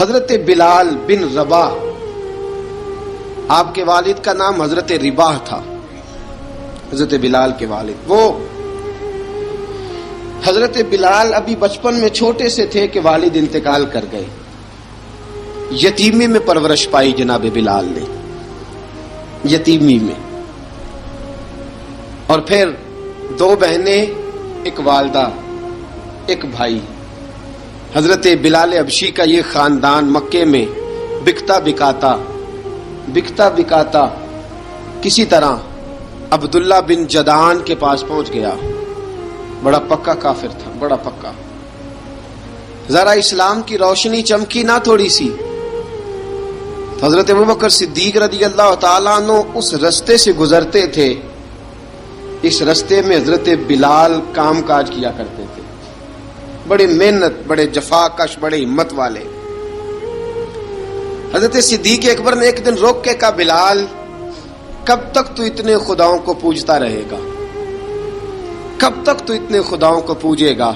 حضرت بلال بن رباح، آپ کے والد کا نام حضرت رباح تھا، حضرت بلال کے والد۔ وہ حضرت بلال ابھی بچپن میں چھوٹے سے تھے کہ والد انتقال کر گئے، یتیمی میں پرورش پائی جناب بلال نے، یتیمی میں، اور پھر دو بہنیں، ایک والدہ، ایک بھائی۔ حضرت بلال حبشی کا یہ خاندان مکے میں بکتا بکاتا کسی طرح عبداللہ بن جدعان کے پاس پہنچ گیا۔ بڑا پکا کافر تھا، بڑا پکا۔ ذرا اسلام کی روشنی چمکی نہ تھوڑی سی، حضرت ابوبکر صدیق رضی اللہ تعالیٰ عنہ اس رستے سے گزرتے تھے، اس رستے میں حضرت بلال کام کاج کیا کرتے تھے، بڑے محنت، بڑے جفاکش، بڑے ہمت والے۔ حضرت صدیق اکبر نے ایک دن روک کے کہا، بلال کب تک تو اتنے خداؤں کو پوجتا رہے گا؟ کب تک تو اتنے خداؤں کو پوجے گا،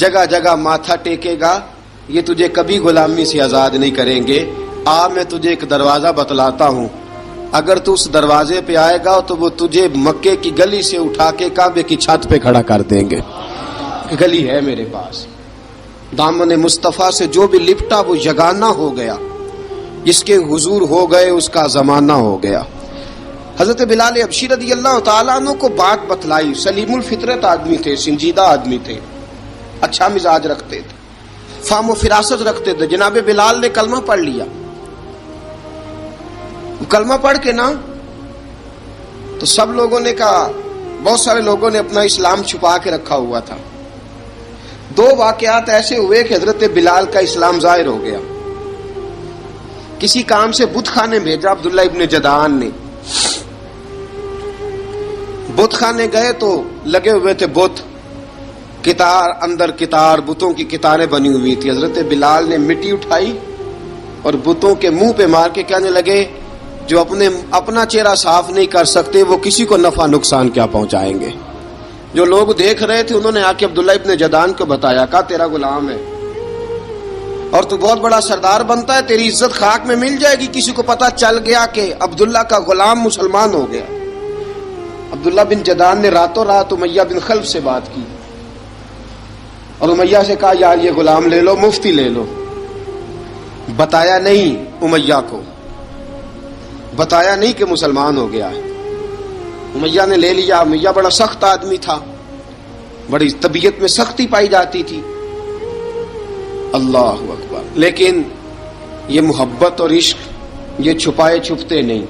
جگہ جگہ ماتھا ٹیکے گا؟ یہ تجھے کبھی غلامی سے آزاد نہیں کریں گے۔ میں تجھے ایک دروازہ بتلاتا ہوں، اگر تو اس دروازے پہ آئے گا تو وہ تجھے مکے کی گلی سے اٹھا کے کعبے کی چھت پہ کھڑا کر دیں گے۔ گلی ہے میرے پاس، دامن مصطفیٰ سے جو بھی لپٹا وہ یگانہ ہو گیا، جس کے حضور ہو گئے اس کا زمانہ ہو گیا۔ حضرت بلال حبشی رضی اللہ تعالیٰ عنہ کو بات بتلائی، سلیم الفطرت آدمی تھے، سنجیدہ آدمی تھے، اچھا مزاج رکھتے تھے، فہم و فراست رکھتے تھے۔ جناب بلال نے کلمہ پڑھ لیا، کلمہ پڑھ کے نا تو سب لوگوں نے کہا، بہت سارے لوگوں نے اپنا اسلام چھپا کے رکھا ہوا تھا۔ دو واقعات ایسے ہوئے کہ حضرت بلال کا اسلام ظاہر ہو گیا۔ کسی کام سے بت خانے بھیجا عبداللہ ابن جدعان نے، بت خانے گئے تو لگے ہوئے تھے بت، کتار اندر کتار، بتوں کی کتاریں بنی ہوئی تھی۔ حضرت بلال نے مٹی اٹھائی اور بتوں کے منہ پہ مار کے کہنے لگے، جو اپنا چہرہ صاف نہیں کر سکتے وہ کسی کو نفع نقصان کیا پہنچائیں گے۔ جو لوگ دیکھ رہے تھے انہوں نے آ کے عبداللہ ابن جدعان کو بتایا، کہا تیرا غلام ہے اور تو بہت بڑا سردار بنتا ہے، تیری عزت خاک میں مل جائے گی کسی کو پتہ چل گیا کہ عبداللہ کا غلام مسلمان ہو گیا۔ عبداللہ بن جدعان نے راتوں رات امیہ بن خلف سے بات کی اور امیہ سے کہا، یار یہ غلام لے لو، مفتی لے لو۔ بتایا نہیں امیہ کو، بتایا نہیں کہ مسلمان ہو گیا ہے۔ امیہ نے لے لیا۔ امیہ بڑا سخت آدمی تھا، بڑی طبیعت میں سختی پائی جاتی تھی، اللہ اکبر، لیکن یہ محبت اور عشق یہ چھپائے چھپتے نہیں،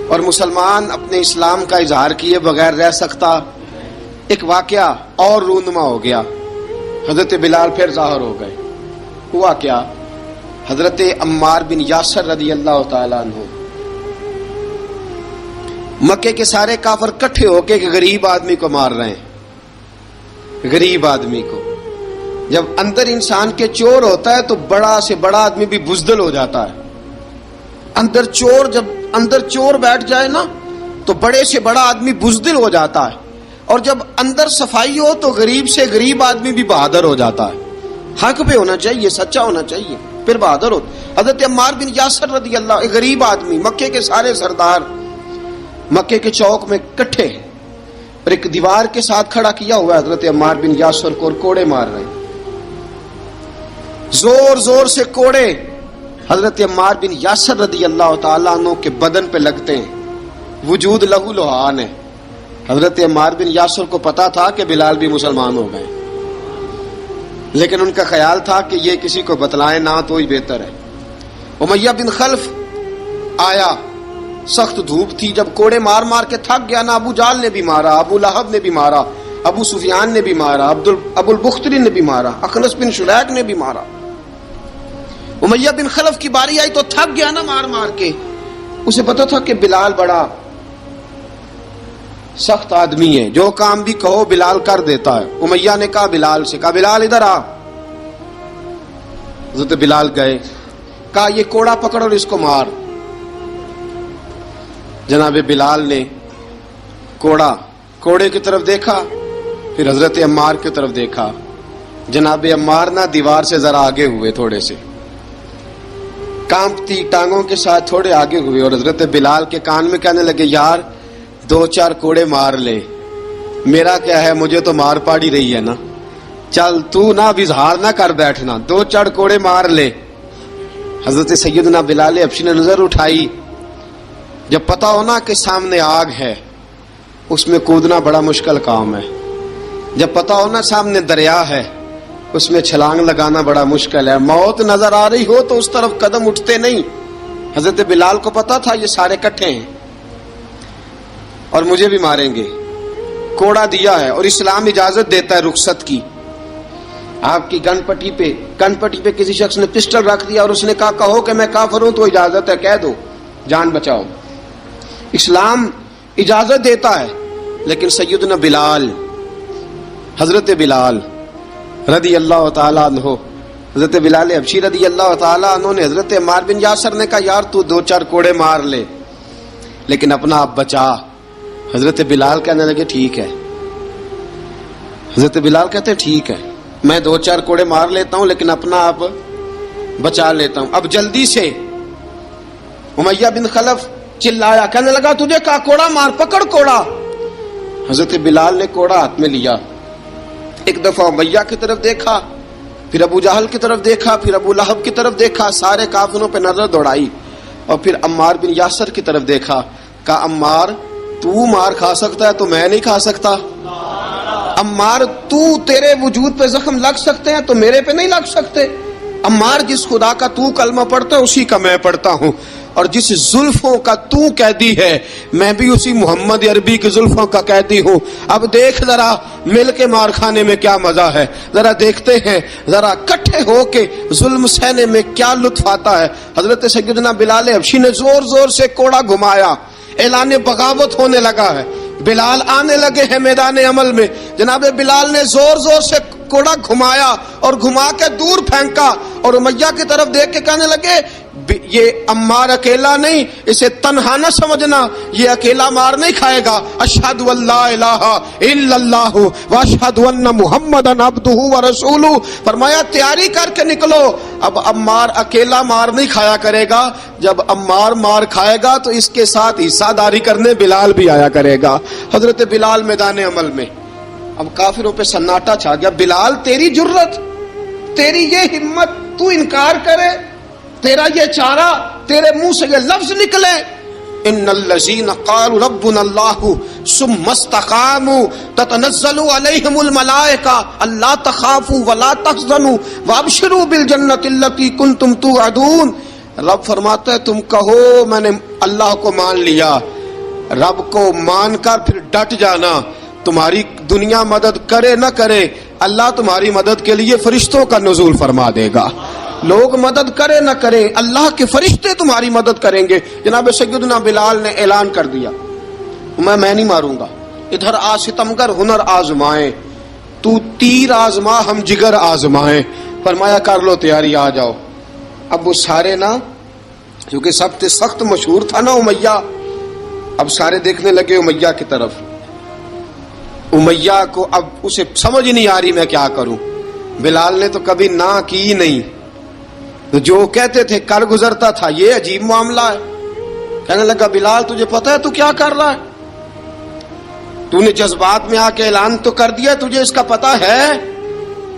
اور مسلمان اپنے اسلام کا اظہار کیے بغیر رہ سکتا۔ ایک واقعہ اور رونما ہو گیا، حضرت بلال پھر ظاہر ہو گئے۔ ہوا کیا؟ حضرت عمار بن یاسر رضی اللہ تعالیٰ عنہ، مکے کے سارے کافر کٹھے ہو کے غریب آدمی کو مار رہے ہیں، غریب آدمی کو۔ جب اندر انسان کے چور ہوتا ہے تو بڑا سے بڑا آدمی بھی بزدل ہو جاتا ہے۔ جب اندر چور بیٹھ جائے نا تو بڑے سے بڑا آدمی بزدل ہو جاتا ہے، اور جب اندر صفائی ہو تو غریب سے غریب آدمی بھی بہادر ہو جاتا ہے۔ حق پہ ہونا چاہیے، سچا ہونا چاہیے، پھر بہادر ہو۔ حضرت عمار بن یاسر رضی اللہ، ایک غریب آدمی، مکے کے سارے سردار مکے کے چوک میں کٹھے ہیں اور ایک دیوار کے ساتھ کھڑا کیا ہوا ہے حضرت عمار بن یاسر کو، اور کوڑے مار رہے ہیں، زور زور سے کوڑے حضرت عمار بن یاسر رضی اللہ تعالیٰ عنہ کے بدن پہ لگتے ہیں، وجود لہو لہان ہے۔ حضرت عمار بن یاسر کو پتا تھا کہ بلال بھی مسلمان ہو گئے، لیکن ان کا خیال تھا کہ یہ کسی کو بتلائیں نہ تو ہی بہتر ہے۔ امیہ بن خلف آیا، سخت دھوپ تھی، جب کوڑے مار مار کے تھک گیا نا، ابو جال نے بھی مارا، ابو لہب نے بھی مارا، ابو سفیان نے بھی مارا، ابو البختری نے بھی مارا، اخنس بن شریک نے بھی مارا۔ امیہ بن خلف کی باری آئی تو تھک گیا نا مار مار کے، اسے پتا تھا کہ بلال بڑا سخت آدمی ہے، جو کام بھی کہو بلال کر دیتا ہے۔ امیہ نے کہا بلال سے، کہا بلال ادھر آ۔ حضرت بلال گئے، کہا یہ کوڑا پکڑ اور اس کو مار۔ جناب بلال نے کوڑے کی طرف دیکھا، پھر حضرت عمار کی طرف دیکھا۔ جناب عمار نہ دیوار سے ذرا آگے ہوئے تھوڑے سے، کانپتی ٹانگوں کے ساتھ تھوڑے آگے ہوئے اور حضرت بلال کے کان میں کہنے لگے یار 2-4 کوڑے مار لے، میرا کیا ہے، مجھے تو مار پاڑی رہی ہے نا، چل تو نہ اب اظہار نہ کر بیٹھنا، 2-4 کوڑے مار لے۔ حضرت سیدنا بلال حبشی نے نظر اٹھائی، جب پتا ہونا کہ سامنے آگ ہے اس میں کودنا بڑا مشکل کام ہے، جب پتا ہونا سامنے دریا ہے اس میں چھلانگ لگانا بڑا مشکل ہے، موت نظر آ رہی ہو تو اس طرف قدم اٹھتے نہیں۔ حضرت بلال کو پتا تھا یہ سارے کٹھے ہیں اور مجھے بھی ماریں گے، کوڑا دیا ہے اور اسلام اجازت دیتا ہے رخصت کی۔ آپ کی گن پٹی پہ کسی شخص نے پسٹل رکھ دیا اور اس نے کہا کہو کہ میں کافر ہوں تو اجازت ہے، کہہ دو، جان بچاؤ، اسلام اجازت دیتا ہے۔ لیکن سیدنا بلال، حضرت بلال رضی اللہ تعالیٰ عنہ، حضرت بلال حبشی رضی اللہ تعالیٰ عنہ نے حضرت عمار بن یاسر نے کہا یار تو 2-4 کوڑے مار لے لیکن اپنا آپ بچا۔ حضرت بلال کہنے لگے ٹھیک ہے، حضرت بلال کہتے ہیں ٹھیک ہے میں 2-4 کوڑے مار لیتا ہوں لیکن اپنا آپ بچا لیتا ہوں۔ اب جلدی سے امیہ بن خلف چلایا، کہنے لگا تجھے کہا کوڑا مار، پکڑ کوڑا۔ حضرت بلال نے کوڑا ہاتھ میں لیا، ایک دفعہ امیہ کی طرف دیکھا، پھر ابو جہل کی طرف دیکھا، پھر ابو لہب کی طرف دیکھا، سارے کافروں پہ نظر دوڑائی اور پھر عمار بن یاسر کی طرف دیکھا، کہا عمار تو مار کھا سکتا ہے تو میں نہیں کھا سکتا، عمار تو تیرے وجود پہ زخم لگ سکتے ہیں تو میرے پہ نہیں لگ سکتے، عمار جس خدا کا تو کلمہ پڑھتا ہے اسی کا میں پڑھتا ہوں، اور جس زلفوں کا تو قیدی ہے میں بھی اسی محمد عربی کی زلفوں کا قیدی ہوں۔ اب دیکھ ذرا مل کے مار کھانے میں کیا مزہ ہے، ذرا دیکھتے ہیں ذرا کٹھے ہو کے ظلم سہنے میں کیا لطف آتا ہے۔ حضرت سیدنا بلال حبشی نے زور زور سے کوڑا گھمایا، اعلان بغاوت ہونے لگا ہے، بلال آنے لگے ہیں میدان عمل میں۔ جناب بلال نے زور زور سے کوڑا گھمایا اور گھما کے دور پھینکا اور امیہ کی طرف دیکھ کے کہنے لگے یہ عمار اکیلا نہیں، اسے تنہا نہ سمجھنا، یہ اکیلا مار نہیں کھائے گا۔ اشہد ان لا الہ الا اللہ واشہد ان محمدن عبدہ ورسولہ، فرمایا تیاری کر کے نکلو، اب عمار اکیلا مار نہیں کھایا کرے گا، جب عمار مار کھائے گا تو اس کے ساتھ حصہ داری کرنے بلال بھی آیا کرے گا۔ حضرت بلال میدان عمل میں، اب کافروں پہ سناٹا چھا گیا۔ بلال تیری جرت، تیری یہ ہمت، تو انکار کرے، تیرا یہ چارہ، تیرے منہ سے یہ لفظ نکلے، ان الذین قالوا ربنا اللہ ثم استقاموا تتنزل علیہم الملائکہ الا تخافوا ولا تحزنوا وابشروا بالجنۃ التی کنتم توعدون۔ رب فرماتا ہے تم کہو میں نے اللہ کو مان لیا، رب کو مان کر پھر ڈٹ جانا، تمہاری دنیا مدد کرے نہ کرے اللہ تمہاری مدد کے لیے فرشتوں کا نزول فرما دے گا، لوگ مدد کرے نہ کرے اللہ کے فرشتے تمہاری مدد کریں گے۔ جناب سیدنا بلال نے اعلان کر دیا میں نہیں ماروں گا، ادھر آ ستمگر ہنر آزمائیں، تو تیر آزما ہم جگر آزمائیں، فرمایا کر لو تیاری آ جاؤ۔ اب وہ سارے نا، کیونکہ سب سے سخت مشہور تھا نا امیہ، اب سارے دیکھنے لگے امیہ کی طرف۔ امیہ کو اب اسے سمجھ نہیں آ رہی میں کیا کروں، بلال نے تو کبھی نہ کی نہیں، جو کہتے تھے کر گزرتا تھا، یہ عجیب معاملہ ہے۔ کہنے لگا بلال تجھے پتا ہے تو کیا کر رہا ہے، تو نے جذبات میں آ کے اعلان تو کر دیا، تجھے اس کا پتا ہے؟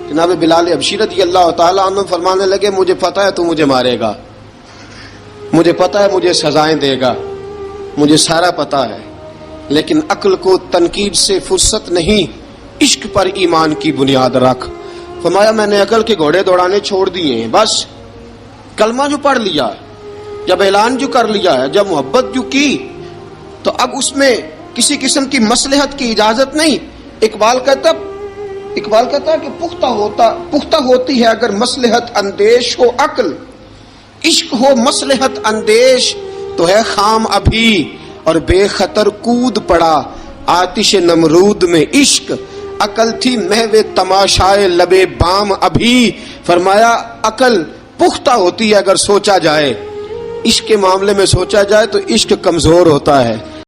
جناب بلال حبشی رضی اللہ تعالیٰ عنہ فرمانے لگے مجھے پتا ہے تو مجھے مارے گا، مجھے پتا ہے مجھے سزائیں دے گا، مجھے سارا پتا ہے، لیکن عقل کو تنقید سے فرصت نہیں، عشق پر ایمان کی بنیاد رکھ۔ فرمایا میں نے عقل کے گھوڑے دوڑانے چھوڑ دیے ہیں، بس کلمہ جو پڑھ لیا ہے، جب اعلان جو کر لیا ہے، جب محبت جو کی تو اب اس میں کسی قسم کی مصلحت کی اجازت نہیں۔ اقبال کہتا کہ پختہ ہوتی ہے اگر مصلحت اندیش ہو عقل، عشق ہو مصلحت اندیش تو ہے خام ابھی، اور بے خطر کود پڑا آتش نمرود میں عشق، عقل تھی محو تماشائے لبے بام ابھی۔ فرمایا عقل پختہ ہوتی ہے اگر سوچا جائے، عشق کے معاملے میں سوچا جائے تو عشق کمزور ہوتا ہے۔